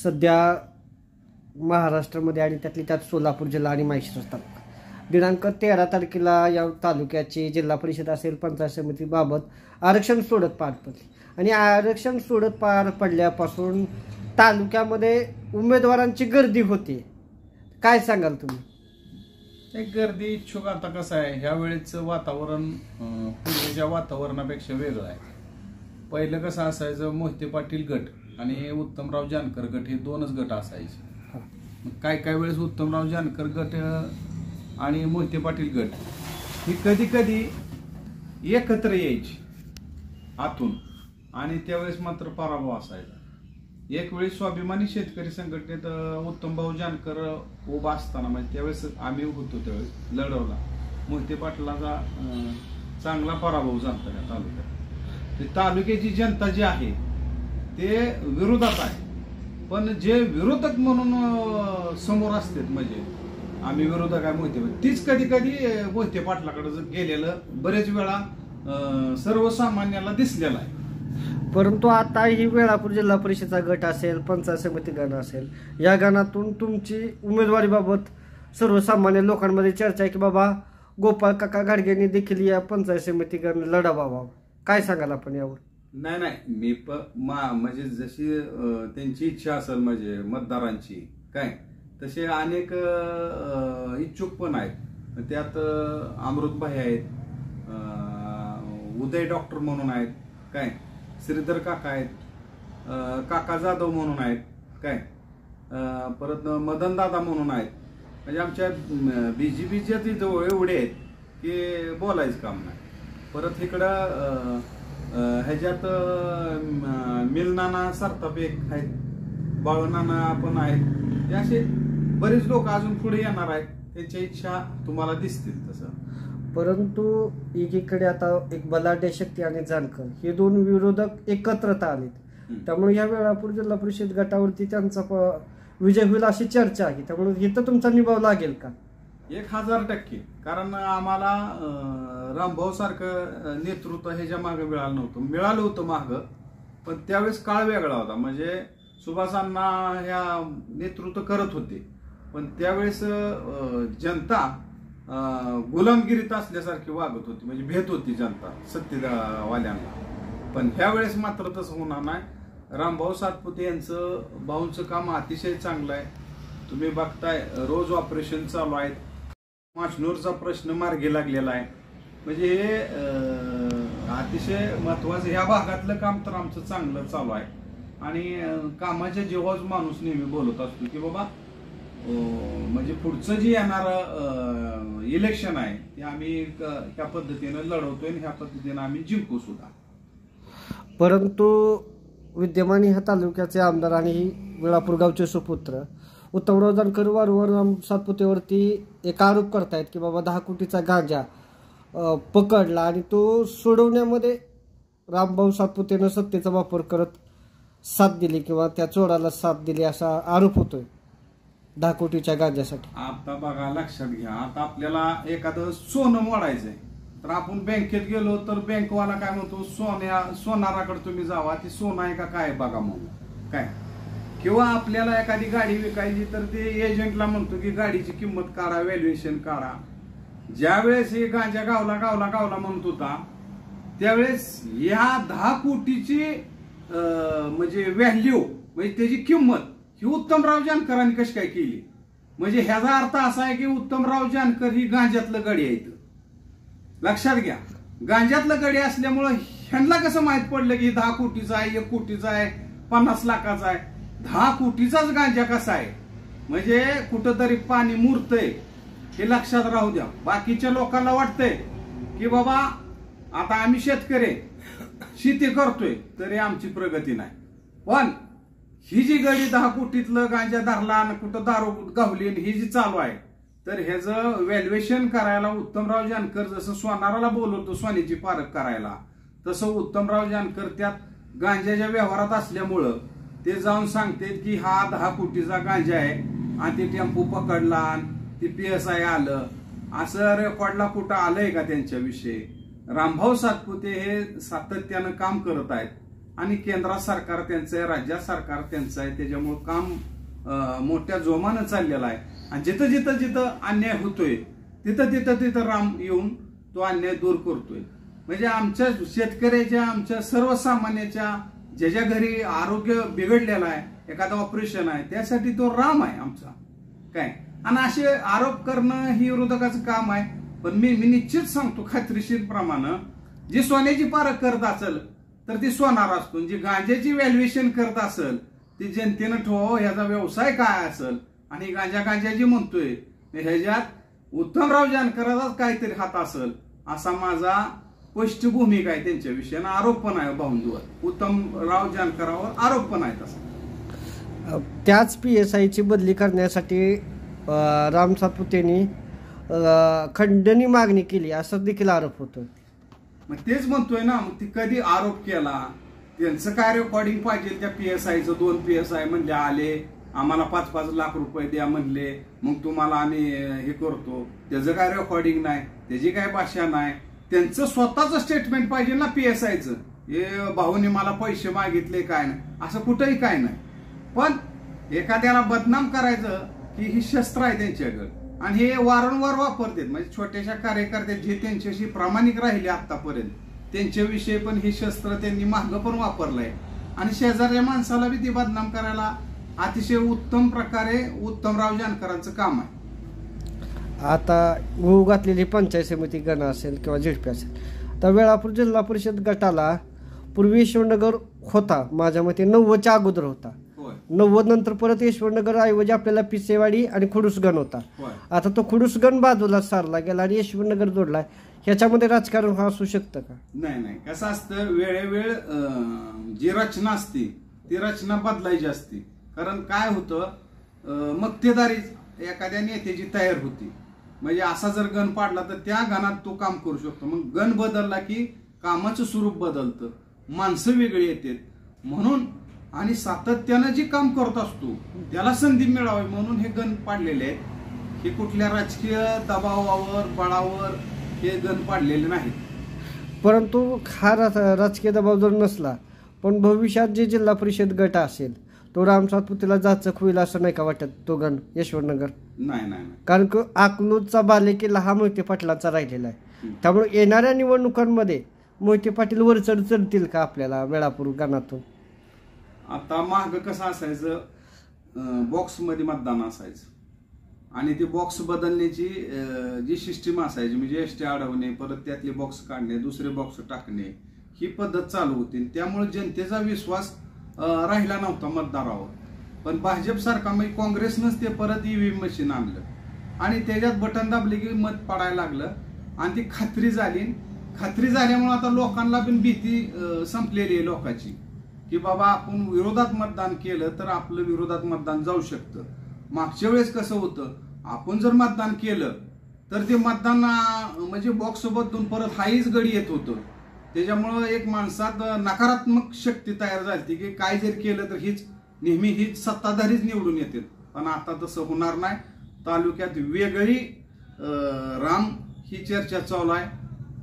सध्या महाराष्ट्रामध्ये आणि त्यातली त्यात सोलापूर जिल्हा आणि माहेश्वर तालुका दिनांक 13 तारखेला या तालुक्याची जिल्हा परिषद असेल पंचायत समितीबाबत आरक्षण सोडत पार पडली आणि आरक्षण सोडत पार पडल्यापासून तालुक्यामध्ये उमेदवारांची गर्दी होती. काय सांगाल तुम्ही? एक गर्दी इच्छुक आता कसं आहे, ह्या वेळेचं वातावरण पूर्वीच्या वातावरणापेक्षा वेगळं आहे. पहिलं कसं असायचं, मोहिते पाटील गट आणि उत्तमराव जानकर गट हे दोनच गट असायचे. काय वेळेस उत्तमराव जानकर गट आणि मोहिते पाटील गट ही कधी कधी एकत्र यायची आतून आणि त्यावेळेस मात्र पराभव असायचा. एक वेळी स्वाभिमानी शेतकरी संघटनेत उत्तमभाऊ जानकर उभा असताना म्हणजे त्यावेळेस आम्ही होतो, त्यावेळेस लढवला. मोहिते पाटलाचा चांगला पराभव झाला त्या तालुक्यात. तालुक्याची जनता जी आहे ते विरोधात आहे, पण जे विरोधक म्हणून समोर असतात म्हणजे आम्ही विरोधक आहे मोहिते, तीच कधी कधी मोहिते पाटलाकडे गेलेलं बरेच वेळा सर्वसामान्याला दिसलेलं आहे. परंतु आता ही वेळापूर जिल्हा परिषदचा गट असेल, पंचायत समिती गण असेल, या गणातून तुमची उमेदवारीबाबत सर्वसामान्य लोकांमध्ये चर्चा आहे की बाबा गोपाळ काका घाडगेंनी देखील या पंचायत समिती गण लढावा. काय सांगाल आपण यावर? नाही, मी म्हणजे जशी त्यांची इच्छा असेल म्हणजे मतदारांची काय, तसे अनेक इच्छुक पण आहेत. त्यात अमृतभाई आहेत, उदय डॉक्टर म्हणून आहेत काय, श्रीधर काका आहेत, काका जाधव म्हणून आहेत काय, परत मदन दादा म्हणून आहेत. म्हणजे आमच्या बीजेपीच्या जवळ एवढे आहेत की बोलायचं काम नाही. परत इकडं ह्याच्यात मिलनाना सरताप एक आहेत, बाळनाना पण आहेत. हे असे बरेच लोक अजून पुढे येणार आहेत, त्यांच्या इच्छा तुम्हाला दिसतील तसं. परंतु एकीकडे आता एक बलाढ्य शक्ती आणि जानकर हे दोन विरोधक एकत्रित आलेत, त्यामुळे या वेळापूर जिल्हा परिषद गटावरती त्यांचा विजय होईल अशी चर्चा आहे. त्यामुळे इथं तुमचा निभाव लागेल का? 1000%. कारण आम्हाला रामभाऊ सारखं नेतृत्व ह्याच्या मागे मिळालं होतं मागं, पण त्यावेळेस काळ वेगळा होता. म्हणजे सुभाषांना ह्या नेतृत्व करत होते, पण त्यावेळेस जनता गुलामगिरीत असल्यासारखी वागत होती, म्हणजे भेट होती जनता सत्तेवाल्यांना. पण ह्या वेळेस मात्र तसं होणार नाही. रामभाऊ सातपुते यांचं भाऊंचं काम अतिशय चांगलं आहे. तुम्ही बघताय रोज ऑपरेशन चालू आहेत. माशनूरचा प्रश्न मार्गी लागलेला आहे. म्हणजे हे अतिशय महत्वाचं, ह्या भागातलं काम तर आमचं चांगलं चालू आहे. आणि कामाच्या जेव्हाच माणूस नेहमी बोलत असतो की बाबा म्हणजे पुढचं जे येणारं इलेक्शन आहे ते आम्ही ह्या पद्धतीनं लढवतोय आणि ह्या पद्धतीनं आम्ही जिंकू सुद्धा. परंतु विद्यमान ह्या तालुक्याचे आमदार आणि वेळापूर गावचे सुपुत्र उत्तमराव जानकर वारंवार राम सातपुतेवरती एक आरोप करतायत की बाबा 10 कोटीचा गांजा पकडला आणि तो सोडवण्यामध्ये रामभाऊ सातपुतेनं सत्तेचा वापर करत साथ दिली किंवा त्या चोराला साथ दिली असा आरोप होतोय 10 कोटीच्या गांजासाठी. आता बघा, लक्षात घ्या, आता आपल्याला एखादं सोनं मोडायचंय तर आपण बँकेत गेलो तर बँकवाला काय म्हणतो, सोनाराकडे तुम्ही जावा, ती सोनं आहे का काय बघा म्हणून काय. किंवा आपल्याला एखादी गाडी विकायची तर ते एजंटला म्हणतो की गाडीची किंमत काढा, व्हॅल्युएशन काढा. ज्या वेळेस हे गांजा गावला म्हणत होता त्यावेळेस या 10 कोटीची म्हणजे व्हॅल्यू म्हणजे त्याची किंमत ही उत्तमराव जानकरांनी कशी काय केली. म्हणजे ह्याचा अर्थ असा आहे की उत्तमराव जानकर ही गांजातलं गडी आहे. लक्षात घ्या, गांजातलं गडी असल्यामुळं ह्यांना कसं माहित पडलं की 10 कोटीचा आहे, 1 कोटीचा आहे, 50 लाखाचा आहे. 10 कोटीचाच गांजा कसा आहे म्हणजे कुठंतरी पाणी मुरतंय हे लक्षात राहू द्या. बाकीच्या लोकांना वाटतंय की बाबा आता आम्ही शेतकरी शेती करतोय तरी आमची प्रगती नाही, पण ही जी गडी 10 कोटीतलं गांजा धरला आणि कुठं दारू गावली ही जी चालू आहे तर ह्याचं व्हॅल्युएशन करायला उत्तमराव जानकर जसं सोनाराला बोलवतो सोन्याची पारख करायला, तसं उत्तमराव जानकर त्यात गांजाच्या व्यवहारात असल्यामुळं ते जाऊन सांगते की हा 10 कोटीचा गांजा आहे आणि ते टेम्पो पकडला आणि ते PSI आलं. असं रेकॉर्डला कुठं आलंय का त्यांच्याविषयी? रामभाऊ सातपुते हे सातत्यानं काम करत आहेत आणि केंद्रात सरकार त्यांचं आहे, राज्यात सरकार त्यांचं आहे. त्याच्यामुळे काम मोठ्या जोमानं चाललेलं आहे. आणि जिथं जिथं जिथं अन्याय होतोय तिथं तिथं तिथं राम येऊन तो अन्याय दूर करतोय. म्हणजे आमच्या शेतकऱ्याच्या, आमच्या सर्वसामान्याच्या ज्याच्या घरी आरोग्य बिघडलेलं आहे, एखादं ऑपरेशन आहे, त्यासाठी तो राम आहे आमचा. काय आणि असे आरोप करणं ही विरोधकाचं काम आहे. पण मी निश्चित सांगतो खात्रीशीर प्रमाणे, जी सोन्याची पारख करत असेल तर ती सोनार असतो, जी गांजाची व्हॅल्युएशन करत असेल ती जनतेनं ठेवावं ह्याचा व्यवसाय काय असेल. आणि गांजा जी म्हणतोय ह्याच्यात उत्तमराव जानकराचाच काहीतरी हात असेल असा माझा स्पष्ट भूमिका आहे त्यांच्याविषयी. आरोप पण आहे भाऊंवर, उत्तमराव जानकरावर आरोप पण आहे. तसा त्याच PSIची बदली करण्यासाठी राम सातपुतेंनी खंडणी मागणी केली असं देखील आरोप होतो. मग तेच म्हणतोय ना, मग ती कधी आरोप केला, त्यांचं काय रेकॉर्डिंग पाहिजे त्या PSIचं. 2 PSI म्हणले आले, आम्हाला 5-5 लाख रुपये द्या म्हणले, मग तुम्हाला आम्ही हे करतो. त्याचं काय रेकॉर्डिंग नाही, त्याची काय भाषा नाही. त्यांचं स्वतःच स्टेटमेंट पाहिजे ना PSIचं. हे भाऊने मला पैसे मागितले काय नाही, असं कुठंही काय नाही. पण एखाद्याला बदनाम करायचं की ही शस्त्र आहे त्यांच्याकडे, आणि हे वारंवार वापरतात. म्हणजे छोट्याशा कार्यकर्त्या जे त्यांच्याशी प्रामाणिक राहिले आतापर्यंत, त्यांच्याविषयी पण ही शस्त्र त्यांनी मागं पण वापरलंय. आणि शेजारच्या माणसाला बी ती बदनाम करायला अतिशय उत्तम प्रकारे उत्तमराव जानकरांचं काम आहे. आता गहू घातलेली पंचायत समिती गण असेल किंवा झेडपी असेल, तर वेळापूर जिल्हा परिषद गटाला पूर्वी यशवंतनगर होता, माझ्या मते 90च्या अगोदर होता. 90 नंतर परत यशवंतनगर ऐवजी आपल्याला पिसेवाडी आणि खुडूसगण होता. आता तो खुडूसगण बाजूला सारला गेला आणि यशवंतनगर जोडला. ह्याच्यामध्ये राजकारण हा असू शकतं का? नाही. कसं असतं, वेळेवेळ जी रचना असते ती रचना बदलायची असते. कारण काय होतं, मक्तेदारी एखाद्या नेत्याची तयार होती. म्हणजे असा जर गण पाडला तर त्या गणात तो काम करू शकतो. मग गण बदलला की कामाचं स्वरूप बदलतं, माणसं वेगळी येतात. म्हणून आणि सातत्यानं जे काम करत असतो त्याला संधी मिळावी म्हणून हे गण पाडलेले आहेत. हे कुठल्या राजकीय दबावावर बळावर हे गण पाडलेले नाहीत. परंतु हा राजकीय दबाव जर नसला, पण भविष्यात जे जिल्हा परिषद गट असेल तो राम सातपुतेला जाचक होईल असं नाही का वाटत? तो गण यशवंतनगर नाही. कारण की अकलूजचा बालेकिल्ला हा मोहिते पाटलांचा राहिलेला आहे. त्यामुळे येणाऱ्या निवडणुकांमध्ये मोहिते पाटील वरचढ चढतील का आपल्याला वेळापूर गणातून? आता माग कसं असायचं, बॉक्समध्ये मतदान असायचं आणि ती बॉक्स बदलण्याची जी सिस्टीम असायची, म्हणजे एसटी अडवणे, परत त्यातले बॉक्स काढणे, दुसरे बॉक्स टाकणे, ही पद्धत चालू होती. त्यामुळे जनतेचा विश्वास राहिला नव्हता मतदारावर. पण भाजप सरकार म्हणजे काँग्रेसनंच ते परत EVM मशीन आणलं आणि त्याच्यात बटन दाबले की मत पडायला लागलं आणि ती खात्री झाली. खात्री झाल्यामुळे आता लोकांना पण भीती संपलेली आहे लोकांची, की बाबा आपण विरोधात मतदान केलं तर आपलं विरोधात मतदान जाऊ शकतं. मागच्या वेळेस कसं होतं, आपण जर मतदान केलं तर ते मतदान म्हणजे बॉक्स बदलून परत हाईच गडी येत होतं. त्याच्यामुळं एक माणसात नकारात्मक शक्ती तयार झाली की काय जर केलं तर नेहमी हीच सत्ताधारीच निवडून येते. पण आता तसं होणार नाही. तालुक्यात वेगळी राम ही चर्चा चालू आहे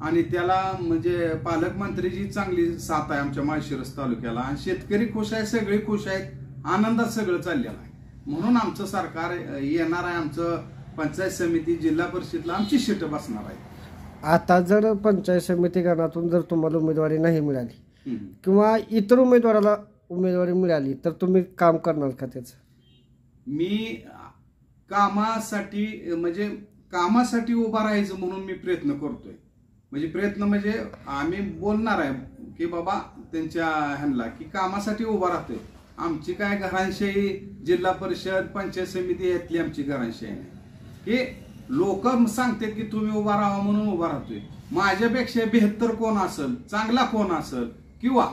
आणि त्याला म्हणजे पालकमंत्रीची चांगली साथ आहे आमच्या माळशिरस तालुक्याला. आणि शेतकरी खुश आहे, सगळे खुश आहेत, आनंदात सगळं चाललेलं आहे. म्हणून आमचं सरकार येणार आहे. आमचं पंचायत समिती जिल्हा परिषदला आमची सीट बसणार आहे. आता जर पंचायत समिती गणातून जर तुम्हाला उमेदवारी नाही मिळाली किंवा इतर उमेदवाराला उमेदवारी मिळाली तर तुम्ही काम करणार का त्याचं? मी कामासाठी उभा राहायचं म्हणून मी प्रयत्न करतोय. म्हणजे प्रयत्न म्हणजे आम्ही बोलणार आहे की बाबा त्यांच्या ह्यांना की कामासाठी उभा राहतोय. आमची काय घरांशाही जिल्हा परिषद पंचायत समिती यातली आमची घरांशाही नाही. हे लोक सांगतात की तुम्ही उभा राहा म्हणून उभा राहतोय. माझ्यापेक्षा 72 कोण असेल, चांगला कोण असेल किंवा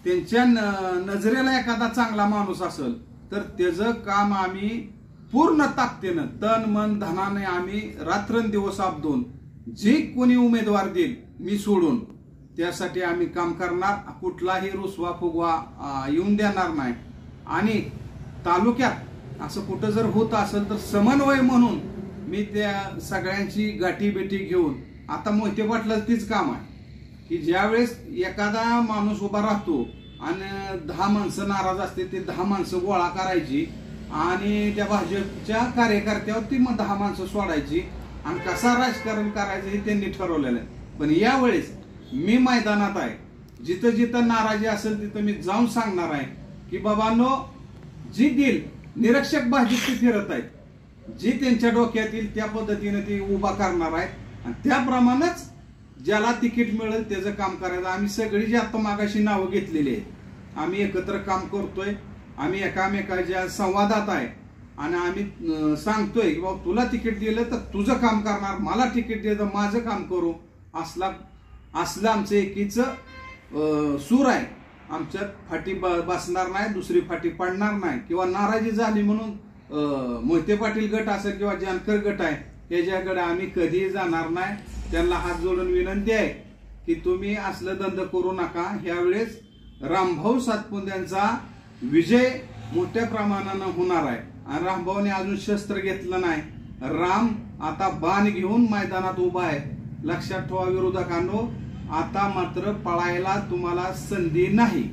त्यांच्या नजरेला एखादा चांगला माणूस असेल तर त्याचं काम आम्ही पूर्ण ताकदीनं तन मन धनाने आम्ही रात्रंदिवस आपदून जे कोणी उमेदवार देईल मी सोडून त्यासाठी आम्ही काम करणार. कुठलाही रुसवा फुगवा येऊन देणार नाही. आणि तालुक्यात असं कुठं जर होत असेल तर समन्वय म्हणून मी त्या सगळ्यांची गाठी बेटी घेऊन, आता मोहिते पाटलाचं तीच काम आहे की ज्यावेळेस एखादा माणूस उभा राहतो आणि 10 माणसं नाराज असते, ते 10 माणसं गोळा करायची आणि त्या भाजपच्या कार्यकर्त्यावर ती मग 10 माणसं सोडायची आणि कसा राजकारण करायचं हे त्यांनी ठरवलेलं आहे. पण यावेळेस मी मैदानात आहे, जिथं जिथं नाराजी असेल तिथं मी जाऊन सांगणार आहे की बाबांनो, जी दिल निरीक्षक भाजपची फिरत आहेत, जी त्यांच्या डोक्यात येईल त्या पद्धतीने ती उभा करणार आहेत आणि त्याप्रमाणेच ज्याला तिकीट मिळेल त्याचं काम करायचं. आम्ही सगळी जी आता मागाशी नावं घेतलेली आहेत, आम्ही एकत्र काम करतोय, आम्ही एकामेकाच्या संवादात आहे आणि आम्ही सांगतोय की बाबा तुला तिकीट दिलं तर तुझं काम करणार, मला तिकीट दिलं तर माझं काम करू. असलं आमचं एकीचं सूर आहे. आमच्यात फाटी बसणार नाही, दुसरी फाटी पडणार नाही किंवा नाराजी झाली म्हणून मोहिते पाटील गट असेल किंवा जानकर गट आहे त्याच्याकडे आम्ही कधीही जाणार नाही. त्यांना हात जोडून विनंती आहे की तुम्ही असलं धंद करू नका. ह्यावेळेस रामभाऊ सातपुत्यांचा विजय मोठ्या प्रमाणानं होणार आहे आणि रामभाऊने अजून शस्त्र घेतलं नाही. राम आता बाण घेऊन मैदानात उभा आहे. लक्षात ठेवा विरोधकांनो, आता मात्र पळायला तुम्हाला संधी नाही.